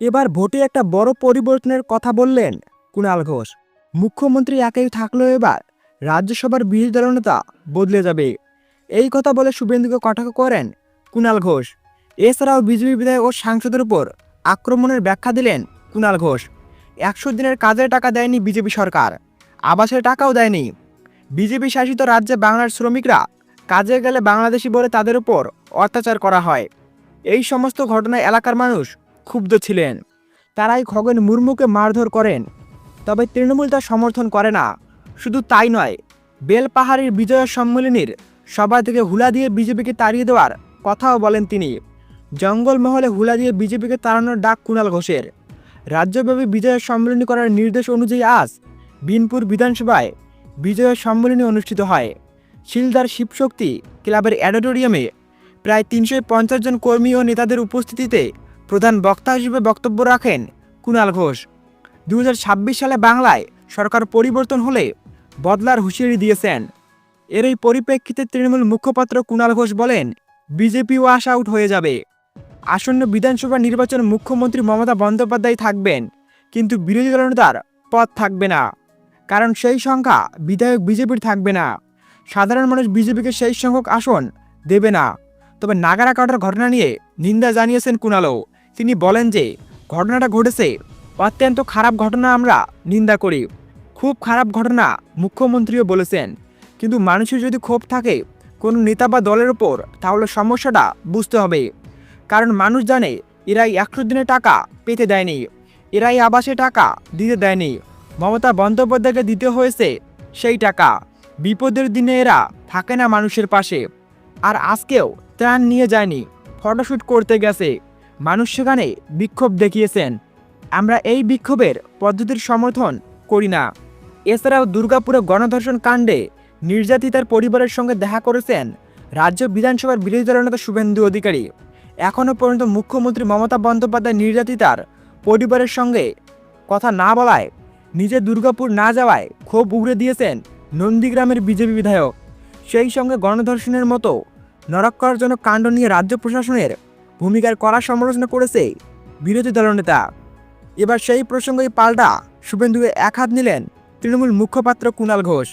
এবার ভোটে একটা বড় পরিবর্তনের কথা বললেন কুণাল ঘোষ। মুখ্যমন্ত্রী একাই থাকলেও এবার রাজ্যসভার বিরোধী দলনেতা বদলে যাবে, এই কথা বলে শুভেন্দুকে কটাক্ষ করেন কুণাল ঘোষ। এছাড়াও বিজেপি বিধায়ক ও সাংসদের উপর আক্রমণের ব্যাখ্যা দিলেন কুণাল ঘোষ। 100 দিনের কাজের টাকা দেয়নি বিজেপি সরকার, আবাসের টাকাও দেয়নি। বিজেপি শাসিত রাজ্যে বাংলার শ্রমিকরা কাজে গেলে বাংলাদেশি বলে তাদের উপর অত্যাচার করা হয়। এই সমস্ত ঘটনায় এলাকার মানুষ ক্ষুব্ধ ছিলেন। তারাই খগেন মুর্মুকে মারধর করেন, তবে তৃণমূল তা সমর্থন করে না। শুধু তাই নয়, বেলপাহাড়ির বিজয় সম্মেলনীর সভা থেকে হুলা দিয়ে বিজেপিকে তাড়িয়ে দেওয়ার কথাও বলেন তিনি। জঙ্গলমহলে হুলা দিয়ে বিজেপিকে তাড়ানোর ডাক কুণাল ঘোষের। রাজ্যব্যাপী বিজয় সম্মেলনী করার নির্দেশ অনুযায়ী আজ বিনপুর বিধানসভায় বিজয় সম্মেলনী অনুষ্ঠিত হয়। শিলদার শিবশক্তি ক্লাবের অডিটোরিয়ামে প্রায় 350 জন কর্মী ও নেতাদের উপস্থিতিতে প্রধান বক্তা হিসেবে বক্তব্য রাখেন কুণাল ঘোষ। 2026 সালে বাংলায় সরকার পরিবর্তন হলে বদলার হুঁশিয়ারি দিয়েছেন। এর এই পরিপ্রেক্ষিতে তৃণমূল মুখপাত্র কুণাল ঘোষ বলেন, বিজেপি ওয়াশ আউট হয়ে যাবে। আসন্ন বিধানসভা নির্বাচন মুখ্যমন্ত্রী মমতা বন্দ্যোপাধ্যায় থাকবেন, কিন্তু বিরোধী দলনেতার পদ থাকবে না, কারণ সেই সংখ্যা বিধায়ক বিজেপির থাকবে না। সাধারণ মানুষ বিজেপিকে সেই সংখ্যক আসন দেবে না। তবে নাগারা কাটার ঘটনা নিয়ে নিন্দা জানিয়েছেন কুণালও। তিনি বলেন যে ঘটনাটা ঘটেছে অত্যন্ত খারাপ ঘটনা, আমরা নিন্দা করি। খুব খারাপ ঘটনা মুখ্যমন্ত্রীও বলেছেন, কিন্তু মানুষের যদি ক্ষোভ থাকে কোনো নেতা বা দলের ওপর, তাহলে সমস্যাটা বুঝতে হবে। কারণ মানুষ জানে এরাই 100 দিনের টাকা পেতে দেয়নি, এরাই আবাসে টাকা দিতে দেয়নি। মমতা বন্দ্যোপাধ্যায়কে দিতে হয়েছে সেই টাকা। বিপদের দিনে এরা থাকে না মানুষের পাশে। আর আজকেও ত্রাণ নিয়ে যায়নি, ফটোশ্যুট করতে গেছে। মানুষ সেখানে বিক্ষোভ দেখিয়েছেন। আমরা এই বিক্ষোভের পদ্ধতির সমর্থন করি না। এছাড়াও দুর্গাপুরে গণধর্ষণ কাণ্ডে নির্যাতিতার পরিবারের সঙ্গে দেখা করেছেন রাজ্য বিধানসভার বিরোধী দলনেতা শুভেন্দু অধিকারী। এখনও পর্যন্ত মুখ্যমন্ত্রী মমতা বন্দ্যোপাধ্যায় নির্যাতিতার পরিবারের সঙ্গে কথা না বলায়, নিজে দুর্গাপুর না যাওয়ায় ক্ষোভ উগড়ে দিয়েছেন নন্দীগ্রামের বিজেপি বিধায়ক। সেই সঙ্গে গণধর্ষণের মতো নরকজনক কাণ্ড নিয়ে রাজ্য প্রশাসনের ভূমিকার কড়া সমালোচনা করেছে বিরোধী দলনেতা। এবার সেই প্রসঙ্গেই পাল্টা শুভেন্দুকে একহাত নিলেন তৃণমূল মুখপাত্র কুণাল ঘোষ।